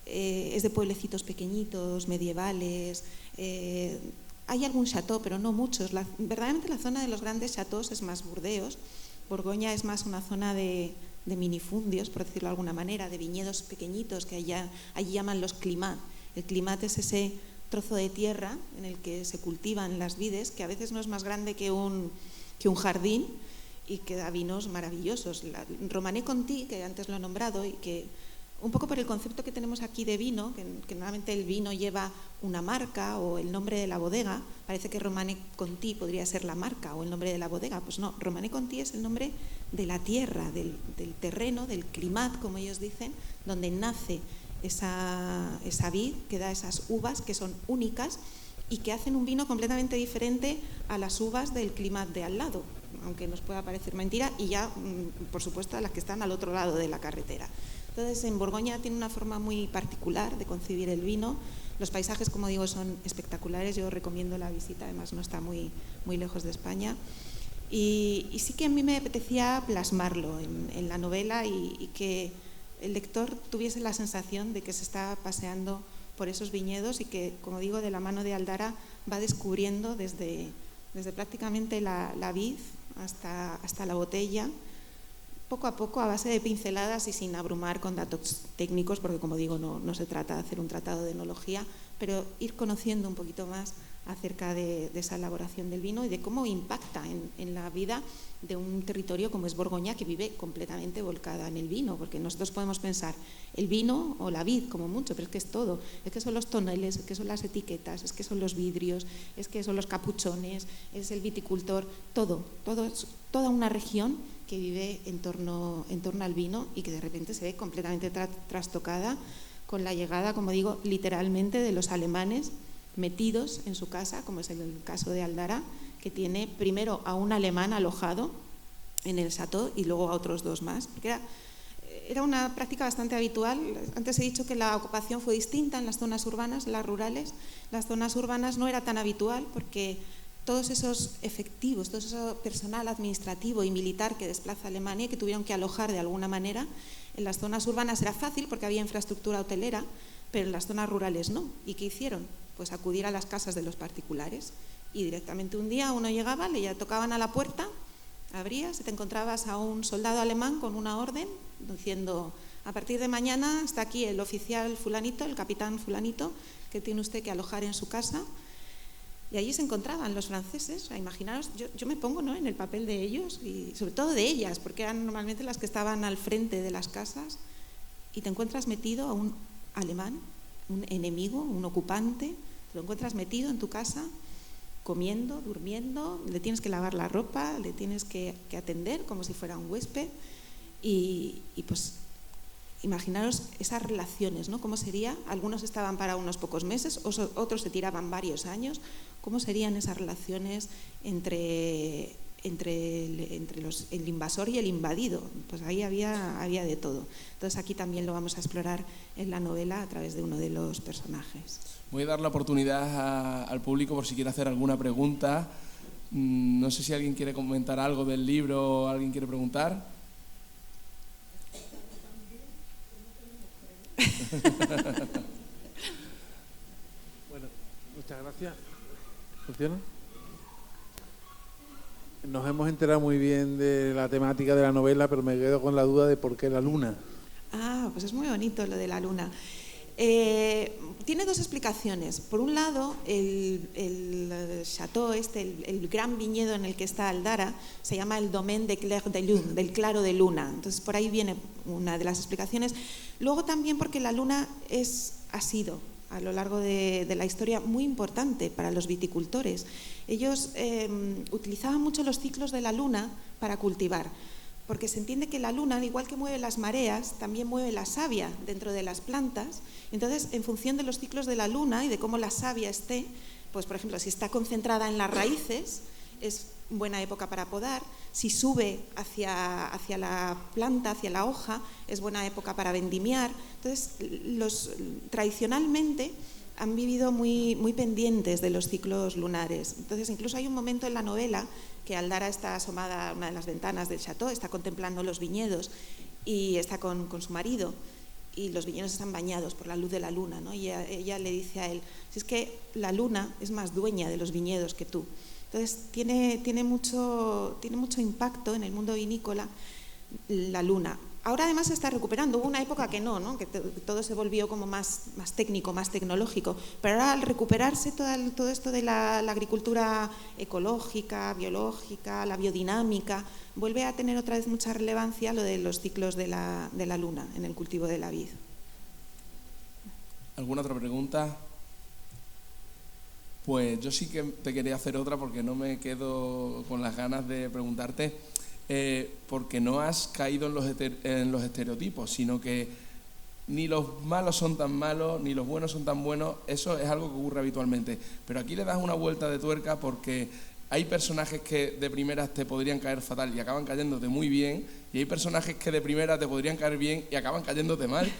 Es de pueblecitos pequeñitos, medievales. Hay algún chateau, pero no muchos. Verdaderamente la zona de los grandes chateaux es más Burdeos. Borgoña es más una zona de minifundios, por decirlo de alguna manera, de viñedos pequeñitos que allí llaman los climat. El climat es ese trozo de tierra en el que se cultivan las vides, que a veces no es más grande que un jardín, y que da vinos maravillosos. Romanée Conti, que antes lo he nombrado, y que un poco por el concepto que tenemos aquí de vino, que normalmente el vino lleva una marca o el nombre de la bodega, parece que Romanée Conti podría ser la marca o el nombre de la bodega. Pues no, Romanée Conti es el nombre de la tierra, del terreno, del climat, como ellos dicen, donde nace esa vid que da esas uvas que son únicas y que hacen un vino completamente diferente a las uvas del climat de al lado, aunque nos pueda parecer mentira, y ya, por supuesto, a las que están al otro lado de la carretera. Entonces, en Borgoña tiene una forma muy particular de concebir el vino. Los paisajes, como digo, son espectaculares. Yo recomiendo la visita, además no está muy lejos de España. Y sí que a mí me apetecía plasmarlo en la novela y que el lector tuviese la sensación de que se está paseando por esos viñedos y que, como digo, de la mano de Aldara va descubriendo desde prácticamente la vid hasta la botella, poco a poco, a base de pinceladas y sin abrumar con datos técnicos, porque, como digo, no se trata de hacer un tratado de enología, pero ir conociendo un poquito más acerca de esa elaboración del vino y de cómo impacta en la vida de un territorio como es Borgoña, que vive completamente volcada en el vino, porque nosotros podemos pensar el vino o la vid como mucho, pero es que es todo, es que son los toneles, es que son las etiquetas, es que son los vidrios, es que son los capuchones, es el viticultor, todo es toda una región que vive en torno al vino y que de repente se ve completamente trastocada con la llegada, como digo, literalmente de los alemanes metidos en su casa, como es el caso de Aldara, que tiene primero a un alemán alojado en el chateau y luego a otros dos más, porque era una práctica bastante habitual. Antes he dicho que la ocupación fue distinta en las zonas urbanas, las rurales. Las zonas urbanas no era tan habitual porque todos esos efectivos, todo ese personal administrativo y militar que desplaza Alemania y que tuvieron que alojar de alguna manera, en las zonas urbanas era fácil porque había infraestructura hotelera, pero en las zonas rurales no. ¿Y qué hicieron? Pues acudir a las casas de los particulares, y directamente un día uno llegaba, le tocaban a la puerta, abrías y te encontrabas a un soldado alemán con una orden diciendo: a partir de mañana está aquí el oficial fulanito, el capitán fulanito, que tiene usted que alojar en su casa. Y allí se encontraban los franceses. O sea, imaginaros, yo me pongo, ¿no?, en el papel de ellos y sobre todo de ellas, porque eran normalmente las que estaban al frente de las casas, y te encuentras metido a un alemán, un enemigo, un ocupante, te lo encuentras metido en tu casa, comiendo, durmiendo, le tienes que lavar la ropa, le tienes que atender como si fuera un huésped, y pues imaginaros esas relaciones, ¿no? ¿Cómo sería? Algunos estaban para unos pocos meses, otros se tiraban varios años. ¿Cómo serían esas relaciones entre el invasor y el invadido? Pues ahí había de todo. Entonces aquí también lo vamos a explorar en la novela a través de uno de los personajes. Voy a dar la oportunidad al público por si quiere hacer alguna pregunta. No sé si alguien quiere comentar algo del libro o alguien quiere preguntar. Bueno, muchas gracias. ¿Funciona? Nos hemos enterado muy bien de la temática de la novela, pero me quedo con la duda de por qué la luna. Pues es muy bonito lo de la luna. Tiene dos explicaciones. Por un lado, el chateau, el gran viñedo en el que está Aldara, se llama el Domaine de Clair de Lune, del claro de luna. Entonces, por ahí viene una de las explicaciones. Luego también porque la luna ha sido, a lo largo de la historia, muy importante para los viticultores. Ellos utilizaban mucho los ciclos de la luna para cultivar, porque se entiende que la luna, al igual que mueve las mareas, también mueve la savia dentro de las plantas. Entonces, en función de los ciclos de la luna y de cómo la savia esté, pues por ejemplo, si está concentrada en las raíces, es buena época para podar. Si sube hacia la planta, hacia la hoja, es buena época para vendimiar. Entonces, tradicionalmente, han vivido muy, muy pendientes de los ciclos lunares. Entonces, incluso hay un momento en la novela que Aldara está asomada a una de las ventanas del chateau, está contemplando los viñedos y está con su marido, y los viñedos están bañados por la luz de la luna, ¿no? Y ella le dice a él, si es que la luna es más dueña de los viñedos que tú. Entonces, tiene mucho impacto en el mundo vinícola la luna. Ahora además se está recuperando. Hubo una época que no, que todo se volvió como más técnico, más tecnológico. Pero ahora al recuperarse todo esto de la agricultura ecológica, biológica, la biodinámica, vuelve a tener otra vez mucha relevancia lo de los ciclos de la luna en el cultivo de la vid. ¿Alguna otra pregunta? Pues yo sí que te quería hacer otra porque no me quedo con las ganas de preguntarte. Porque no has caído en los estereotipos, sino que ni los malos son tan malos, ni los buenos son tan buenos. Eso es algo que ocurre habitualmente. Pero aquí le das una vuelta de tuerca porque hay personajes que de primeras te podrían caer fatal y acaban cayéndote muy bien, y hay personajes que de primeras te podrían caer bien y acaban cayéndote mal.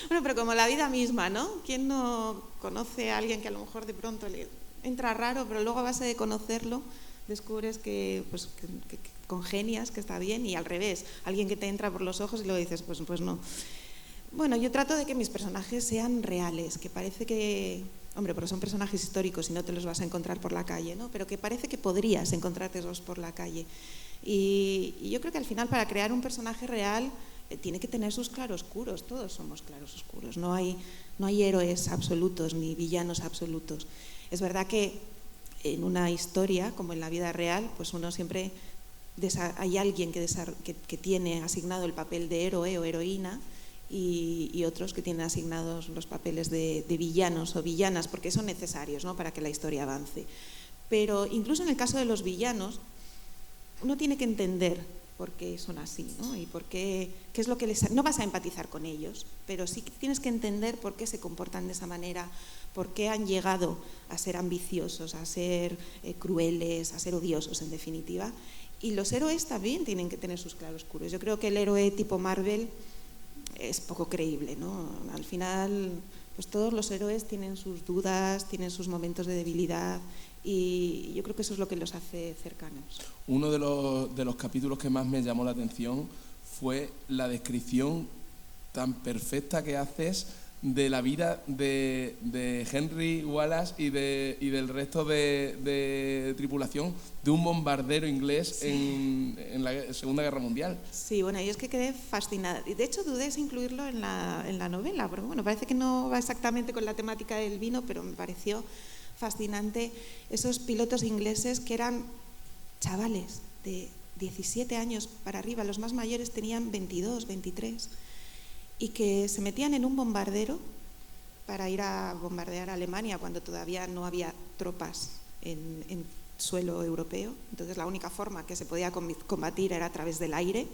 Bueno, pero como la vida misma, ¿no? ¿Quién no conoce a alguien que a lo mejor de pronto le entra raro, pero luego a base de conocerlo descubres que congenias, que está bien, y al revés, alguien que te entra por los ojos y luego dices, pues no. Bueno, yo trato de que mis personajes sean reales, que parece que, hombre, pero son personajes históricos y no te los vas a encontrar por la calle, ¿no? Pero que parece que podrías encontrártelos por la calle. Y yo creo que al final, para crear un personaje real, tiene que tener sus claroscuros. Todos somos claroscuros, no hay héroes absolutos ni villanos absolutos. Es verdad que en una historia, como en la vida real, pues uno siempre hay alguien que tiene asignado el papel de héroe o heroína y otros que tienen asignados los papeles de villanos o villanas, porque son necesarios, ¿no?, para que la historia avance. Pero incluso en el caso de los villanos, uno tiene que entender por qué son así, ¿no? Y por qué es lo que no vas a empatizar con ellos, pero sí tienes que entender por qué se comportan de esa manera, por qué han llegado a ser ambiciosos, a ser crueles, a ser odiosos, en definitiva. Y los héroes también tienen que tener sus claroscuros. Yo creo que el héroe tipo Marvel es poco creíble, ¿no? Al final, pues todos los héroes tienen sus dudas, tienen sus momentos de debilidad, y yo creo que eso es lo que los hace cercanos. Uno de los capítulos que más me llamó la atención fue la descripción tan perfecta que haces de la vida de Henry Wallace y del resto de tripulación de un bombardero inglés, sí, en la Segunda Guerra Mundial. Sí, bueno, yo es que quedé fascinada. Y de hecho dudé si incluirlo en la novela, porque bueno, parece que no va exactamente con la temática del vino, pero me pareció fascinante esos pilotos ingleses que eran chavales de 17 años para arriba, los más mayores tenían 22, 23, y que se metían en un bombardero para ir a bombardear a Alemania cuando todavía no había tropas en suelo europeo. Entonces la única forma que se podía combatir era a través del aire,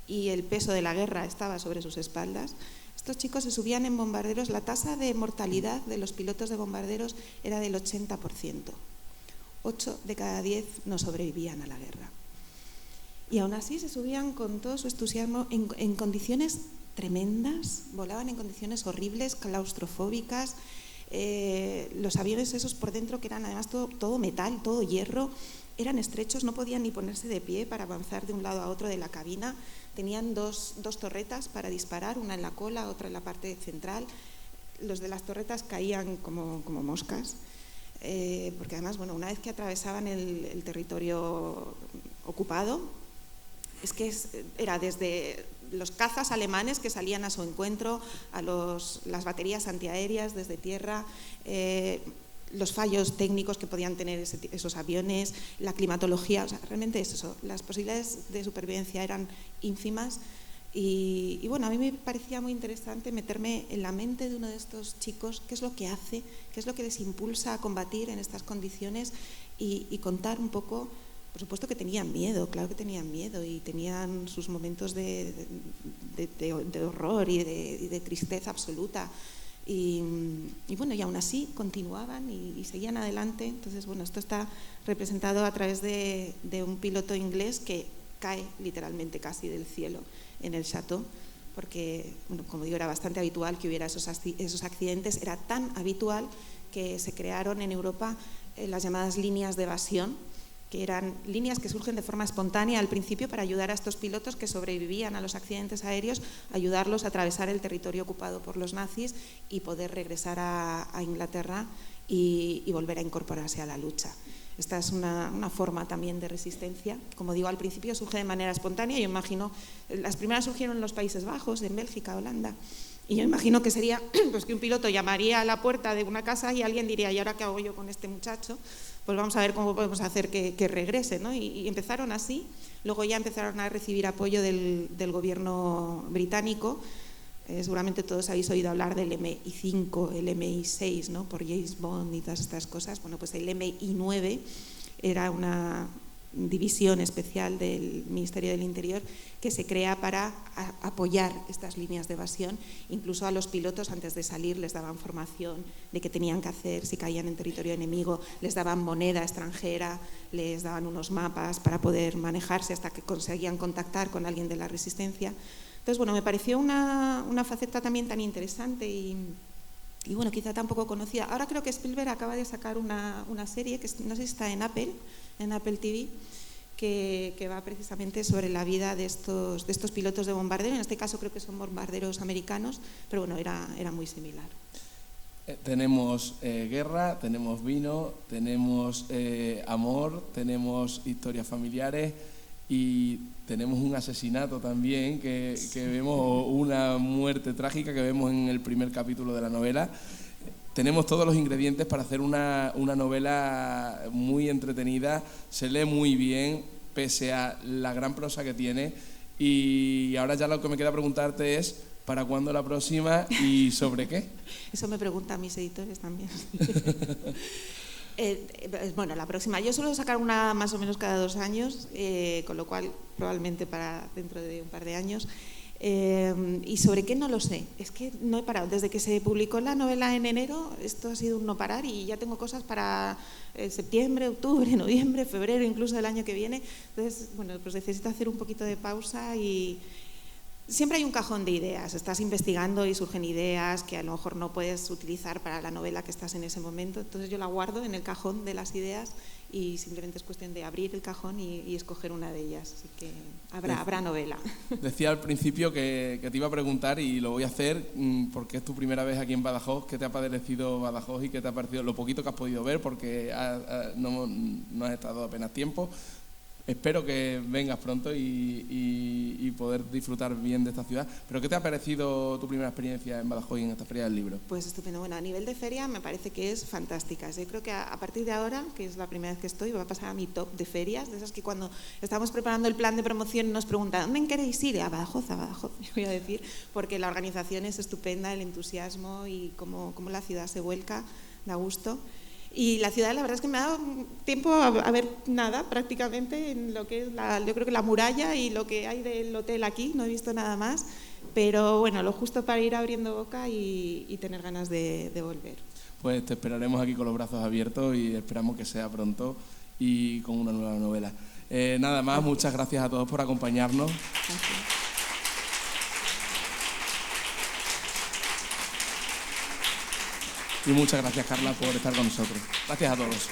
y el peso de la guerra estaba sobre sus espaldas. Estos chicos se subían en bombarderos, la tasa de mortalidad de los pilotos de bombarderos era del 80%. 8 de cada 10 no sobrevivían a la guerra. Y aún así se subían con todo su entusiasmo en condiciones tremendas, volaban en condiciones horribles, claustrofóbicas. Los aviones esos por dentro, que eran además todo metal, todo hierro, eran estrechos, no podían ni ponerse de pie para avanzar de un lado a otro de la cabina. Tenían dos torretas para disparar, una en la cola, otra en la parte central. Los de las torretas caían como moscas, porque además, bueno, una vez que atravesaban el territorio ocupado, es que era desde los cazas alemanes que salían a su encuentro, a las baterías antiaéreas desde tierra, los fallos técnicos que podían tener esos aviones, la climatología, o sea, realmente es eso, las posibilidades de supervivencia eran ínfimas. Y bueno, a mí me parecía muy interesante meterme en la mente de uno de estos chicos, qué es lo que hace, qué es lo que les impulsa a combatir en estas condiciones, y contar un poco. Por supuesto que tenían miedo, claro que tenían miedo, y tenían sus momentos de horror y de tristeza absoluta. Y bueno, y aún así continuaban y seguían adelante. Entonces, bueno, esto está representado a través de un piloto inglés que cae literalmente casi del cielo en el chateau, porque, bueno, como digo, era bastante habitual que hubiera esos accidentes. Era tan habitual que se crearon en Europa las llamadas líneas de evasión, que eran líneas que surgen de forma espontánea al principio para ayudar a estos pilotos que sobrevivían a los accidentes aéreos, ayudarlos a atravesar el territorio ocupado por los nazis y poder regresar a Inglaterra y volver a incorporarse a la lucha. Esta es una forma también de resistencia. Como digo, al principio surge de manera espontánea. Yo imagino, las primeras surgieron en los Países Bajos, en Bélgica, Holanda. Y yo imagino que sería pues, que un piloto llamaría a la puerta de una casa y alguien diría, ¿y ahora qué hago yo con este muchacho? Pues vamos a ver cómo podemos hacer que regrese, ¿no? Y empezaron así. Luego ya empezaron a recibir apoyo del gobierno británico. Seguramente todos habéis oído hablar del MI5, el MI6, ¿no? Por James Bond y todas estas cosas. Bueno, pues el MI9 era una división especial del Ministerio del Interior que se crea para apoyar estas líneas de evasión. Incluso a los pilotos antes de salir les daban formación de qué tenían que hacer si caían en territorio enemigo, les daban moneda extranjera, les daban unos mapas para poder manejarse hasta que conseguían contactar con alguien de la resistencia. Entonces, bueno, me pareció una faceta también tan interesante y bueno, quizá tan poco conocida. Ahora creo que Spielberg acaba de sacar una serie que no sé si está en Apple TV, que va precisamente sobre la vida de estos pilotos de bombardero. En este caso creo que son bombarderos americanos, pero bueno, era muy similar. Tenemos guerra, tenemos vino, tenemos amor, tenemos historias familiares y tenemos un asesinato también que vemos, una muerte trágica que vemos en el primer capítulo de la novela. Tenemos todos los ingredientes para hacer una novela muy entretenida, se lee muy bien pese a la gran prosa que tiene, y ahora ya lo que me queda preguntarte es ¿para cuándo la próxima y sobre qué? Eso me preguntan mis editores también. Bueno, la próxima. Yo suelo sacar una más o menos cada 2 años, con lo cual probablemente para dentro de un par de años. ¿Y sobre qué? No lo sé. Es que no he parado. Desde que se publicó la novela en enero, esto ha sido un no parar y ya tengo cosas para septiembre, octubre, noviembre, febrero, incluso del año que viene. Entonces, bueno, pues necesito hacer un poquito de pausa y siempre hay un cajón de ideas. Estás investigando y surgen ideas que a lo mejor no puedes utilizar para la novela que estás en ese momento. Entonces yo la guardo en el cajón de las ideas y simplemente es cuestión de abrir el cajón y escoger una de ellas. Así que habrá novela. Decía al principio que te iba a preguntar, y lo voy a hacer porque es tu primera vez aquí en Badajoz. ¿Qué te ha parecido Badajoz y qué te ha parecido lo poquito que has podido ver? Porque no has estado apenas tiempo. Espero que vengas pronto y poder disfrutar bien de esta ciudad. ¿Pero qué te ha parecido tu primera experiencia en Badajoz y en esta Feria del Libro? Pues estupendo. Bueno, a nivel de feria me parece que es fantástica. Yo creo que a partir de ahora, que es la primera vez que estoy, va a pasar a mi top de ferias, de esas que cuando estamos preparando el plan de promoción nos preguntan ¿dónde queréis ir? A Badajoz, voy a decir, porque la organización es estupenda, el entusiasmo y cómo la ciudad se vuelca, da gusto. Y la ciudad, la verdad es que me ha dado tiempo a ver nada prácticamente en lo que es yo creo que la muralla y lo que hay del hotel aquí, no he visto nada más, pero bueno, lo justo para ir abriendo boca y tener ganas de volver. Pues te esperaremos aquí con los brazos abiertos y esperamos que sea pronto y con una nueva novela. Nada más, muchas gracias a todos por acompañarnos. Gracias. Y muchas gracias, Carla, por estar con nosotros. Gracias a todos.